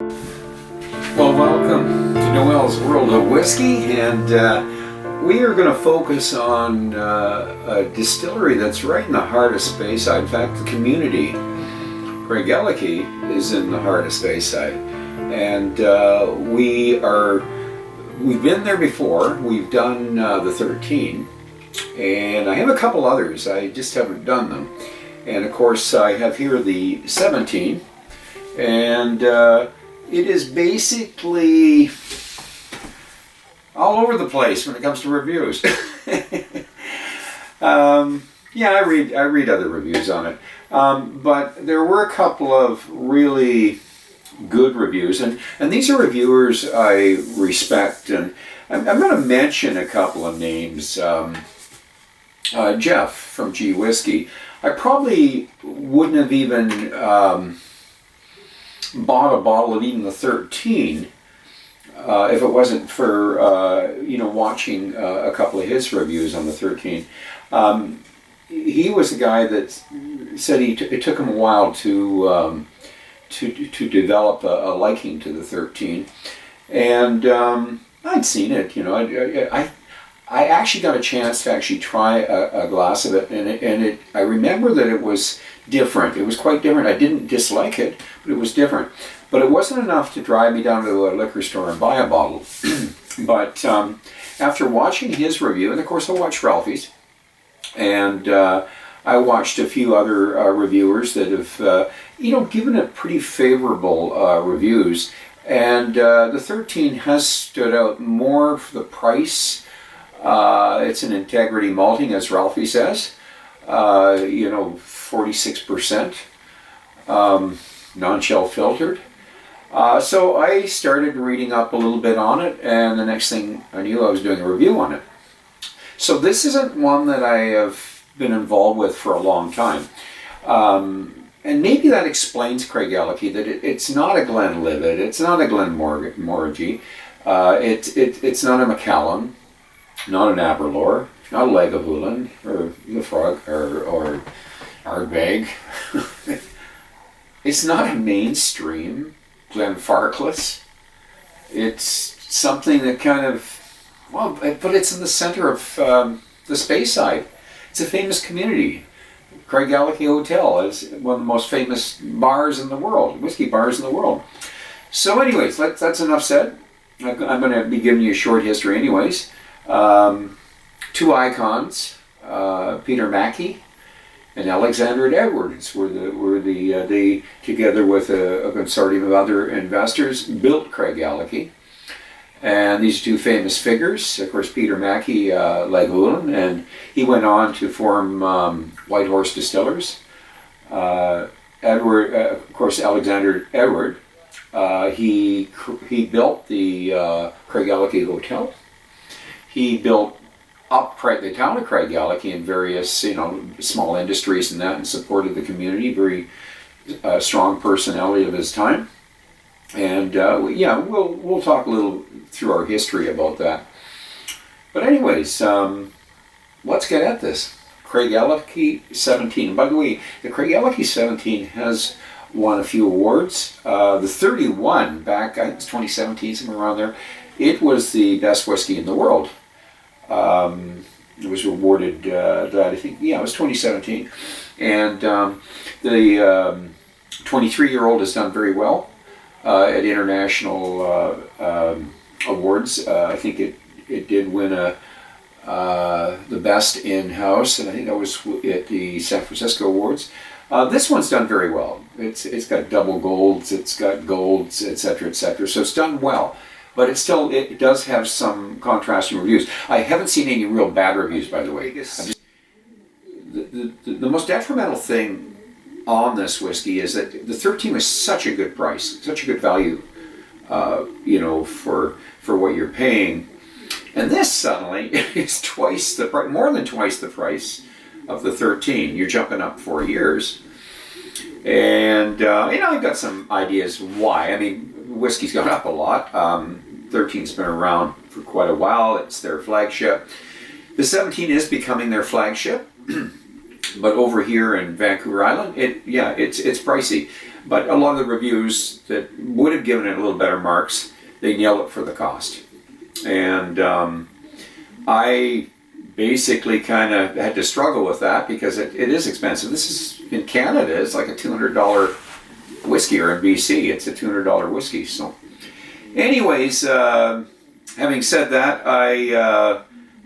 Well, welcome to Noel's World of Whiskey, and we are going to focus on a distillery that's right in the heart of Speyside. In fact, the community, Craigellachie, is in the heart of Speyside, and we've been there before. We've done the 13, and I have a couple others. I just haven't done them, and of course I have here the 17, and it is basically all over the place when it comes to reviews. Yeah, I read other reviews on it, but there were a couple of really good reviews, and these are reviewers I respect, and I'm going to mention a couple of names. Jeff from G Whiskey. I probably wouldn't have even bought a bottle of even the 13 if it wasn't for watching a couple of his reviews on the 13. He was the guy that said it took him a while to develop a liking to the 13, and I'd seen it. I actually got a chance to actually try a glass of it, and I remember that it was different. It was quite different. I didn't dislike it, but it was different. But it wasn't enough to drive me down to a liquor store and buy a bottle. But after watching his review, and of course I watched Ralphie's, and I watched a few other reviewers that have given it pretty favorable reviews, and the 13 has stood out more for the price. It's an integrity malting, as Ralphie says. 46%, non-shell filtered. So I started reading up a little bit on it, and the next thing I knew, I was doing a review on it. So this isn't one that I have been involved with for a long time. And maybe that explains Craigellachie, that it's not a Glenlivet, it's not a Glenmorangie, it's not a Macallan, not an Aberlour, not a Lagavulin, or Lefroy, or Ardbeg. It's not a mainstream Glenfarclas. It's something that kind of, but it's in the center of the Speyside. It's a famous community. Craigellachie Hotel is one of the most famous bars in the world, whiskey bars in the world. So anyways, that's enough said. I'm going to be giving you a short history anyways. Two icons, Peter Mackie and Alexander Edwards, they together with a consortium of other investors built Craigellachie. And these two famous figures, of course, Peter Mackie, Lagavulin, and he went on to form White Horse Distillers. Edward, of course, Alexander Edward, he built the Craigellachie Hotel. He built up the town of Craigellachie in various, small industries and that, and supported the community. Very strong personality of his time. And we'll talk a little through our history about that. But anyways, let's get at this. Craigellachie 17. By the way, the Craigellachie 17 has won a few awards. The 31 back, I think it's 2017, somewhere around there. It was the best whiskey in the world. It was awarded that, I think, it was 2017. And the 23-year-old has done very well at international awards. I think it did win the best in-house, and I think that was at the San Francisco Awards. This one's done very well. It's got double golds, it's got golds, etc., etc. So it's done well. But it does have some contrasting reviews. I haven't seen any real bad reviews, by the way. The most detrimental thing on this whiskey is that the 13 was such a good price, such a good value, for what you're paying. And this suddenly is twice the price, more than twice the price of the 13. You're jumping up 4 years. And, I've got some ideas why. I mean, whiskey's gone up a lot. 13's been around for quite a while. It's their flagship. The 17 is becoming their flagship. But over here in Vancouver Island, it's pricey. But a lot of the reviews that would have given it a little better marks, they nail it for the cost. And I basically kind of had to struggle with that because it is expensive. This is, in Canada, it's like a $200 whiskey, or in BC, it's a $200 whiskey. So anyways, having said that,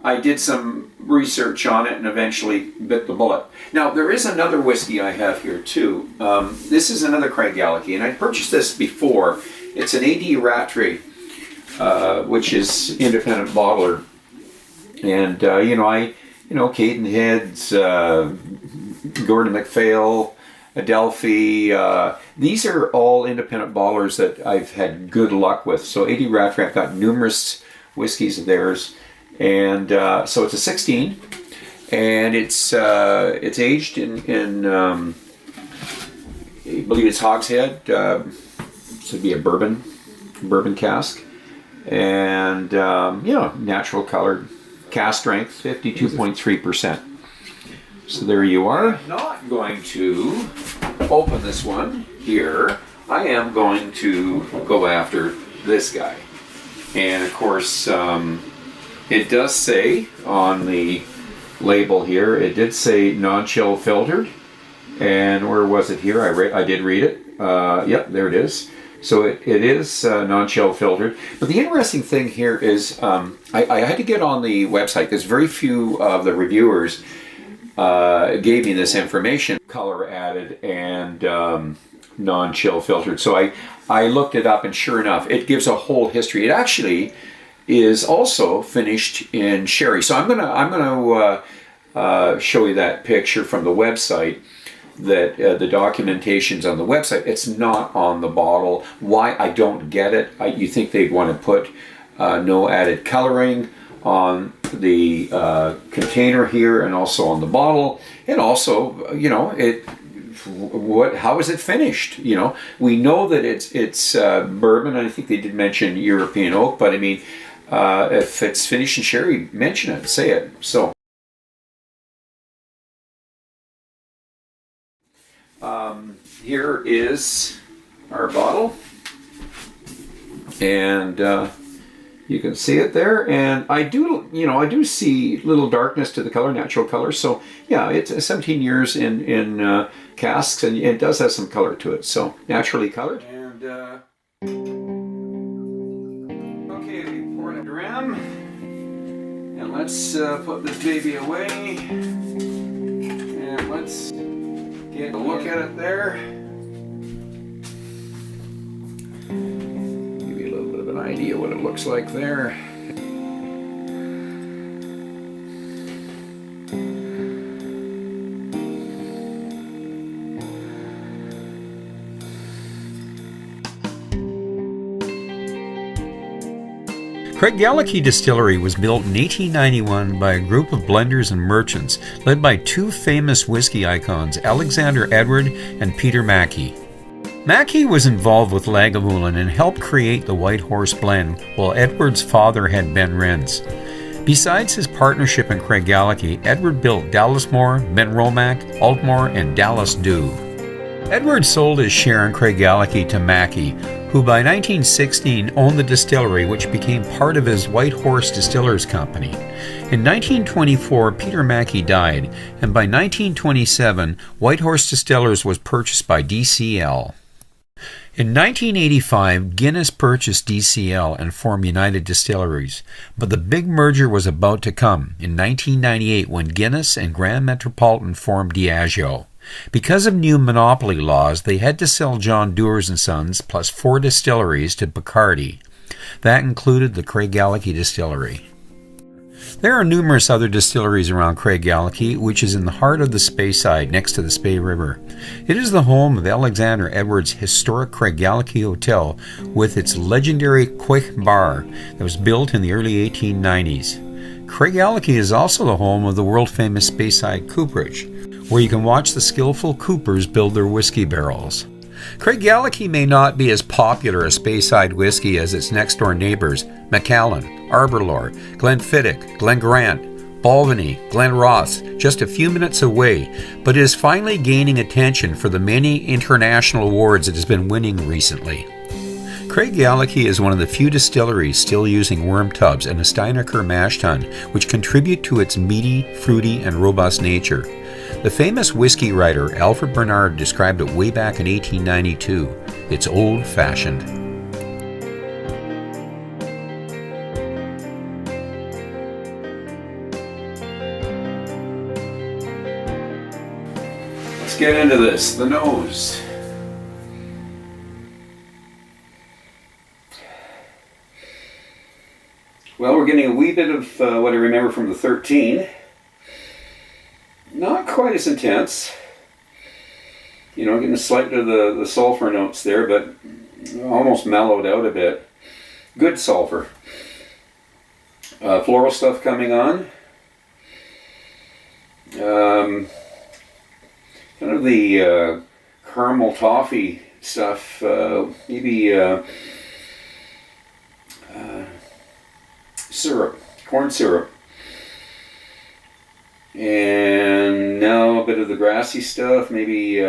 I did some research on it and eventually bit the bullet. Now, there is another whiskey I have here too. This is another Craigellachie, and I purchased this before. It's an A.D. Rattray, which is independent bottler. And, Caden Heads, Gordon MacPhail, Adelphi, these are all independent bottlers that I've had good luck with. So A.D. Rattray, I've got numerous whiskeys of theirs. And so it's a 16, and it's aged in I believe it's hogshead, so it'd be a bourbon cask, and natural colored, cask strength 52.3%. So there you are. I'm not going to open this one here. I am going to go after this guy, and of course. It does say on the label here, it did say non-chill filtered. And where was it here? I did read it. Yep, there it is. So it is non-chill filtered. But the interesting thing here is I had to get on the website because very few of the reviewers gave me this information. Color added and non-chill filtered. So I looked it up, and sure enough, it gives a whole history. It actually is also finished in sherry. So I'm gonna show you that picture from the website. That the documentation's on the website. It's not on the bottle. Why? I don't get it. You think they'd want to put no added coloring on the container here, and also on the bottle, and also how is it finished? We know that it's bourbon. I think they did mention European oak, but I mean. If it's finished in sherry, mention it, say it. So, here is our bottle, and you can see it there. And I do see little darkness to the color, natural color. So, yeah, it's 17 years in casks, and it does have some color to it. So, naturally colored. And and let's put this baby away, and let's get a look at it there. Give you a little bit of an idea what it looks like there. Craigellachie Distillery was built in 1891 by a group of blenders and merchants led by two famous whiskey icons, Alexander Edward and Peter Mackie. Mackie was involved with Lagavulin and helped create the White Horse blend, while Edward's father had Ben Renz. Besides his partnership in Craigellachie, Edward built Dallasmore, Ben Romack, Altmore, and Dallas Dew. Edward sold his share in Craigellachie to Mackie, who by 1916 owned the distillery, which became part of his White Horse Distillers Company. In 1924, Peter Mackie died, and by 1927, White Horse Distillers was purchased by DCL. In 1985, Guinness purchased DCL and formed United Distilleries, but the big merger was about to come in 1998 when Guinness and Grand Metropolitan formed Diageo. Because of new monopoly laws, they had to sell John Deere & Sons plus 4 distilleries to Bacardi. That included the Craigellachie Distillery. There are numerous other distilleries around Craigellachie, which is in the heart of the Speyside, next to the Spey River. It is the home of Alexander Edwards' historic Craigellachie Hotel, with its legendary Quaich Bar that was built in the early 1890s. Craigellachie is also the home of the world-famous Speyside Cooperage, where you can watch the skillful coopers build their whiskey barrels. Craigellachie may not be as popular a Speyside whiskey as its next-door neighbors, Macallan, Arbor Lord, Glenfiddich, Glengrant, Balvenie, Glenrothes, just a few minutes away, but is finally gaining attention for the many international awards it has been winning recently. Craigellachie is one of the few distilleries still using worm tubs and a Steinecker mash tun, which contribute to its meaty, fruity, and robust nature. The famous whiskey writer Alfred Bernard described it way back in 1892. It's old-fashioned. Let's get into this. The nose. Well, we're getting a wee bit of what I remember from the 13. Not quite as intense. You know, getting a slight bit of the sulfur notes there, but almost mellowed out a bit. Good sulfur. Floral stuff coming on. Kind of the caramel toffee stuff, maybe syrup, corn syrup. And now a bit of the grassy stuff, maybe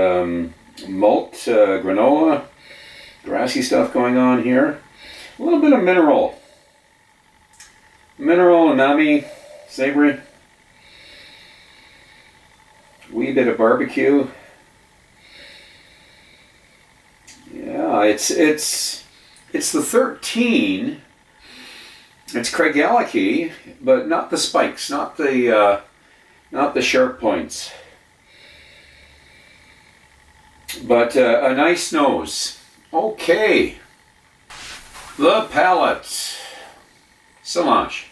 malt, granola, grassy stuff going on here. A little bit of mineral. Mineral, umami, savory. Wee bit of barbecue. Yeah, it's the 13. It's Craigellachie, but not the spikes, not the sharp points. But a nice nose. Okay. The palate. Solange.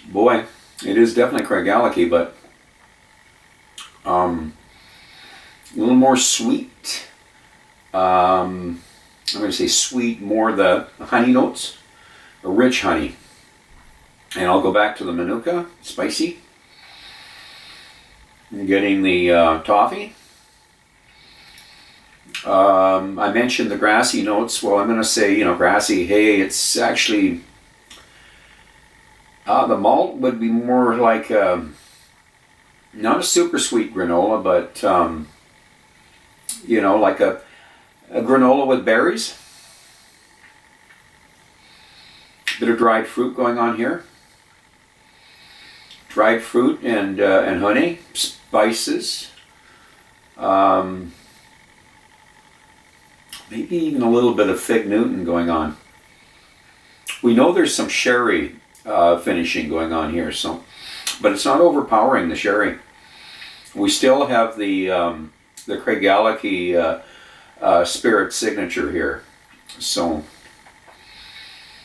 Boy, it is definitely Craigellachie, but a little more sweet. I'm going to say sweet, more the honey notes, a rich honey. And I'll go back to the Manuka, spicy. I'm getting the toffee. I mentioned the grassy notes. Well, I'm going to say, grassy. Hey, it's actually, the malt would be more like, not a super sweet granola, but, like a granola with berries. Bit of dried fruit going on here. Dried fruit and honey, spices. Maybe even a little bit of fig Newton going on. We know there's some sherry finishing going on here, but it's not overpowering the sherry. We still have the Craigellachie spirit signature here. So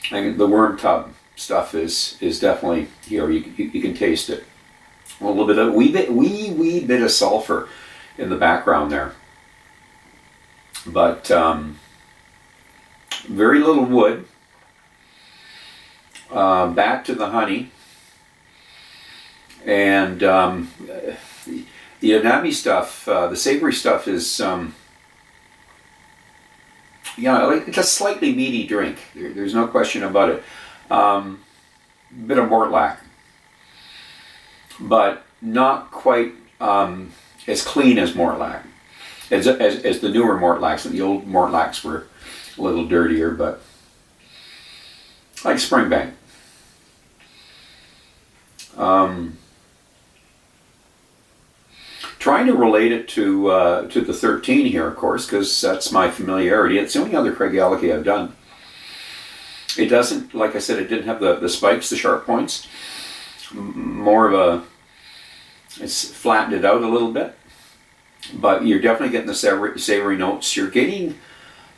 I mean, the worm tub stuff is definitely here. You can taste it. A little bit of wee bit of sulfur in the background there, but very little wood. Back to the honey, and the umami stuff, the savory stuff is it's a slightly meaty drink. There's no question about it. Bit of Mortlack, but not quite as clean as Mortlack, as the newer Mortlacks. The old Mortlacks were a little dirtier, but like Springbank. Trying to relate it to the 13 here, of course, because that's my familiarity. It's the only other Craigellachie I've done. It doesn't, like I said, it didn't have the spikes, the sharp points. More of it's flattened it out a little bit. But you're definitely getting the savory notes. You're getting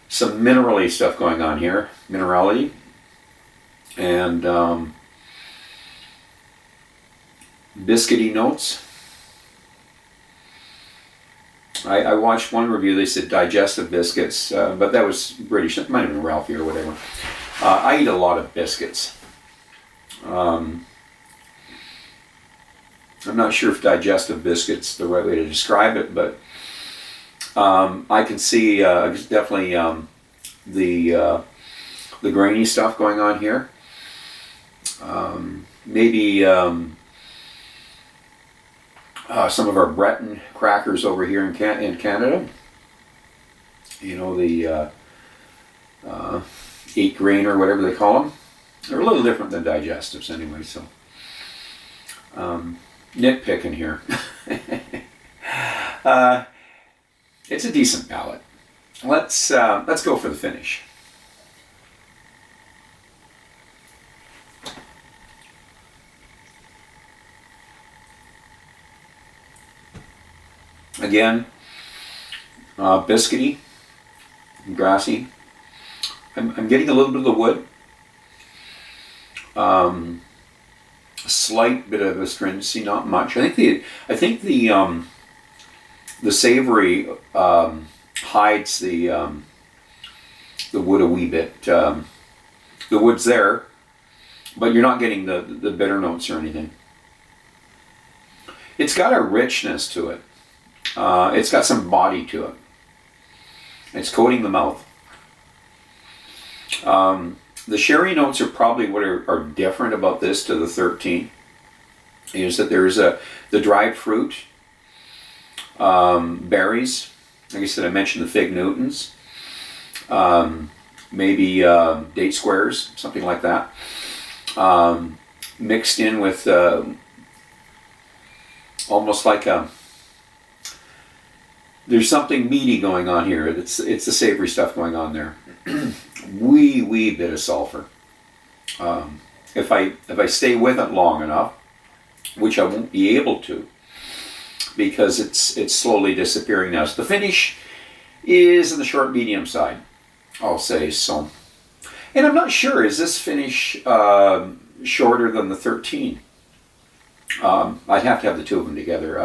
some minerally stuff going on here, minerality. And biscuity notes. I watched one review, they said digestive biscuits, but that was British. It might have been Ralphie or whatever. I eat a lot of biscuits. I'm not sure if digestive biscuits is the right way to describe it, but I can see definitely the grainy stuff going on here. Maybe some of our Breton crackers over here in Canada. You know, the 8 grain or whatever they call them. They're a little different than digestives anyway, so nitpicking here. It's a decent palate. Let's go for the finish. Again, biscuity, grassy. I'm getting a little bit of the wood. A slight bit of astringency, not much. I think the savory hides the wood a wee bit. The wood's there, but you're not getting the bitter notes or anything. It's got a richness to it. It's got some body to it. It's coating the mouth. The sherry notes are probably what are different about this to the 13. Is that there's the dried fruit, berries. Like I said, I mentioned the fig Newtons. Maybe date squares, something like that. Mixed in with almost like there's something meaty going on here. It's the savory stuff going on there. wee bit of sulfur. If I stay with it long enough, which I won't be able to, because it's slowly disappearing now. So the finish is in the short medium side, I'll say so. And I'm not sure, is this finish shorter than the 13? I'd have to have the two of them together.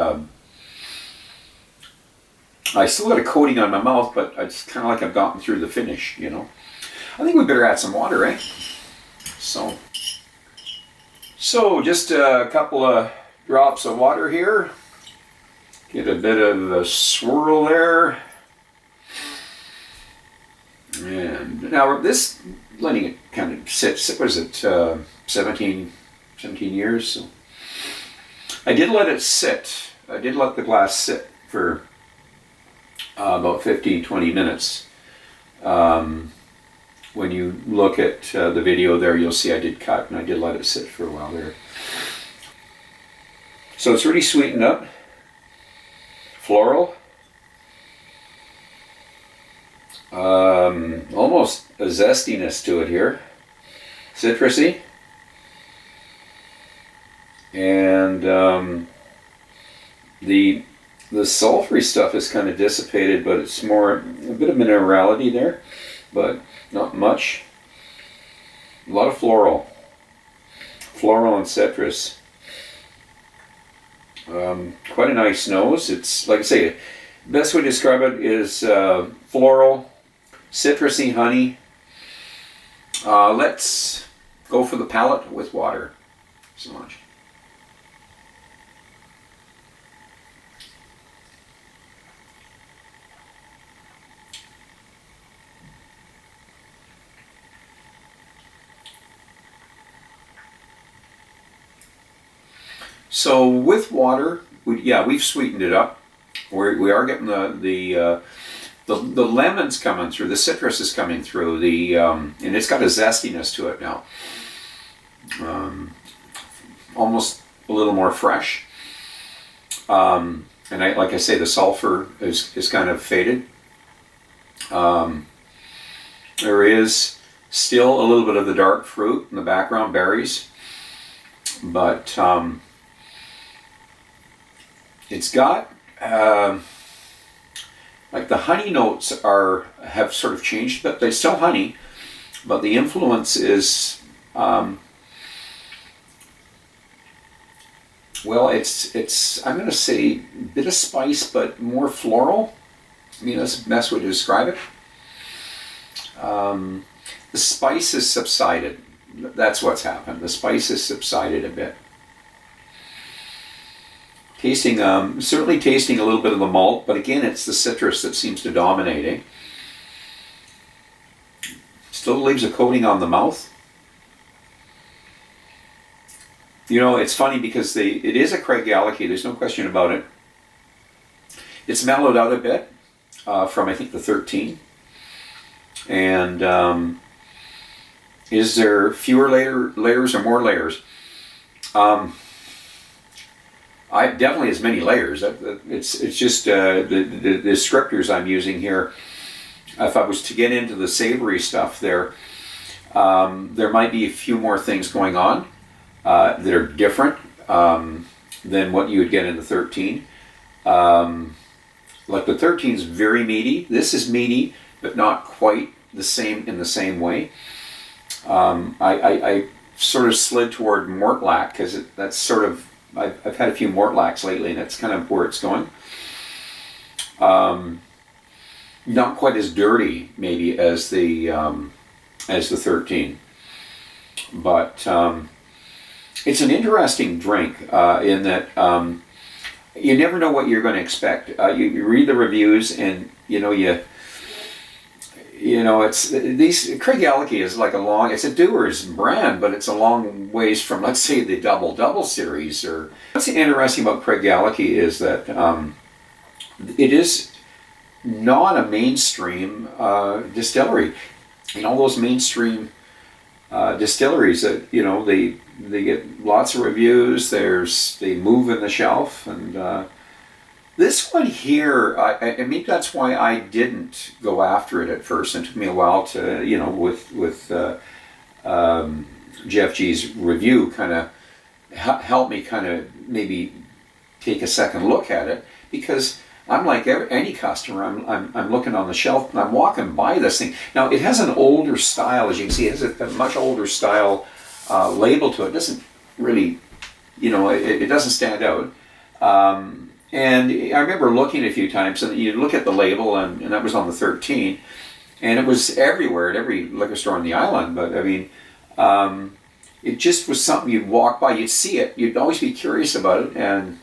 I still got a coating on my mouth, but it's kind of like I've gotten through the finish, you know. I think we better add some water, eh? So just a couple of drops of water here. Get a bit of a swirl there. And now this, letting it kind of sit, what is it, 17 years? So I did let it sit. I did let the glass sit for about 15-20 minutes. When you look at the video there, you'll see I did cut and I did let it sit for a while there. So it's really sweetened up. Floral. Almost a zestiness to it here. Citrusy. And the sulfury stuff is kind of dissipated, but it's more a bit of minerality there, but not much. A lot of floral and citrus. Quite a nice nose. It's, like I say, best way to describe it is floral, citrusy honey. Let's go for the palate with water. So much. So with water, we've sweetened it up. We are getting the lemons coming through, the citrus is coming through, and it's got a zestiness to it now. Almost a little more fresh. And like I say, the sulfur is kind of faded. There is still a little bit of the dark fruit in the background, berries, but it's got like the honey notes have sort of changed, but they're still honey, but the influence is well, it's I'm going to say a bit of spice, but more floral. I mean, that's the best way to describe it. The spice has subsided. That's what's happened. The spice has subsided a bit. Tasting, certainly tasting a little bit of the malt, but again, it's the citrus that seems to dominate. Eh? Still leaves a coating on the mouth. You know, it's funny because it is a Craigellachie, there's no question about it. It's mellowed out a bit from, I think, the 13. And is there fewer layers or more layers? I definitely as many layers. It's just the descriptors I'm using here. If I was to get into the savory stuff there might be a few more things going on that are different than what you would get in the 13. Like the 13 is very meaty. This is meaty, but not quite the same in the same way. I sort of slid toward Mortlack because that's sort of, I've had a few Mortlacks lately, and that's kind of where it's going. Not quite as dirty, maybe, as the 13, but it's an interesting drink in that you never know what you're going to expect. You read the reviews, and it's Craigellachie is like it's a Dewar's brand, but it's a long ways from, let's say, the Double series. Or what's interesting about Craigellachie is that it is not a mainstream distillery. Those mainstream distilleries that they get lots of reviews. They move in the shelf, and this one here, I mean, that's why I didn't go after it at first. It took me a while to, with Jeff G's review, kind of help me kind of maybe take a second look at it, because I'm like any customer. I'm looking on the shelf and I'm walking by this thing. Now it has an older style, as you can see. It has a much older style label to it. It doesn't really, it doesn't stand out. And I remember looking a few times, and you look at the label, and that was on the 13, and it was everywhere at every liquor store on the island. But I mean, it just was something you'd walk by, you'd see it, you'd always be curious about it, and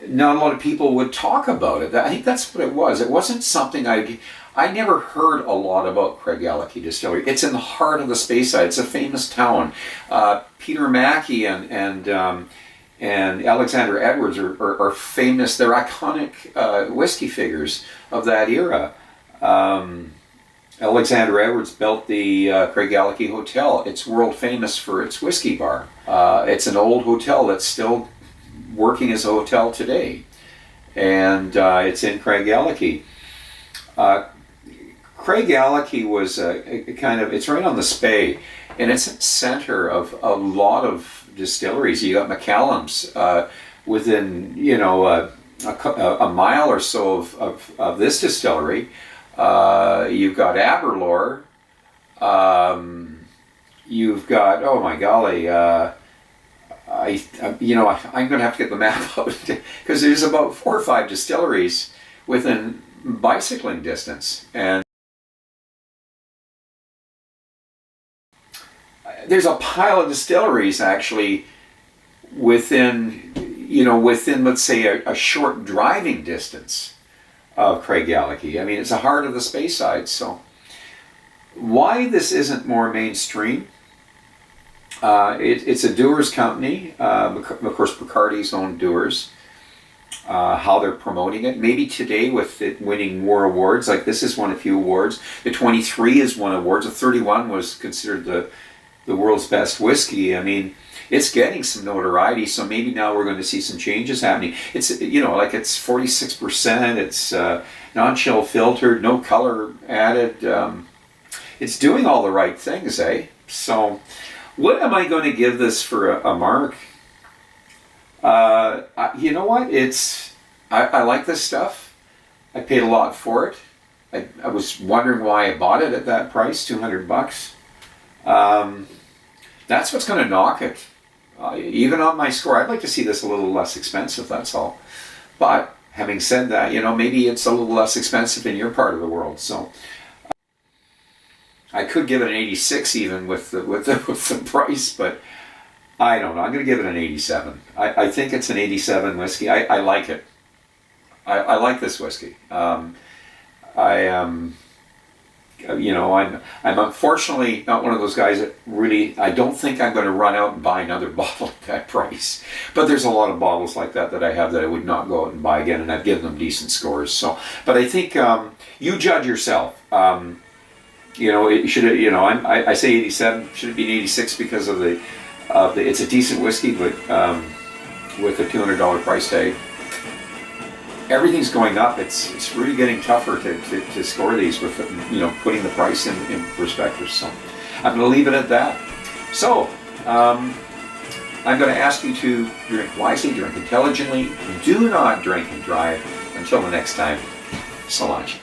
not a lot of people would talk about it. I think that's what it was. It wasn't something I never heard a lot about Craigellachie Distillery. It's in the heart of the Speyside. It's a famous town. Peter Mackey and Alexander Edwards are famous. They're iconic whiskey figures of that era. Alexander Edwards built the Craigellachie Hotel. It's world famous for its whiskey bar. It's an old hotel that's still working as a hotel today, and it's in Craigellachie. Craigellachie was it's right on the Spey, and it's at the center of a lot of distilleries. You got McCallum's within a mile or so of this distillery. You've got Aberlour. You've got, oh my golly, I'm going to have to get the map out, because there's about 4 or 5 distilleries within bicycling distance, and there's a pile of distilleries actually within let's say a short driving distance of Craigellachie. I mean, it's the heart of the Speyside. So why this isn't more mainstream? It's a Dewar's company. Of course, Bacardi's own Dewar's. How they're promoting it. Maybe today with it winning more awards, like this has won a few awards. The 23 has won awards. The 31 was considered the world's best whiskey. I mean, it's getting some notoriety, so maybe now we're going to see some changes happening. It's, it's 46%, it's non-chill filtered, no color added. It's doing all the right things, eh? So what am I going to give this for a mark? You know what? I like this stuff. I paid a lot for it. I was wondering why I bought it at that price, $200. That's what's going to knock it. Even on my score, I'd like to see this a little less expensive, that's all. But having said that, maybe it's a little less expensive in your part of the world. So I could give it an 86 even with the price, but I don't know. I'm going to give it an 87. I think it's an 87 whiskey. I like it. I like this whiskey. I am, I'm unfortunately not one of those guys that really, I don't think I'm going to run out and buy another bottle at that price. But there's a lot of bottles like that I have that I would not go out and buy again, and I've given them decent scores. So, but I think you judge yourself. It should, I say 87. Should it be an 86 because of the it's a decent whiskey, but with a $200 price tag. Everything's going up. It's really getting tougher to score these with putting the price in perspective. So I'm going to leave it at that. So I'm going to ask you to drink wisely, drink intelligently. Do not drink and drive. Until the next time, so much.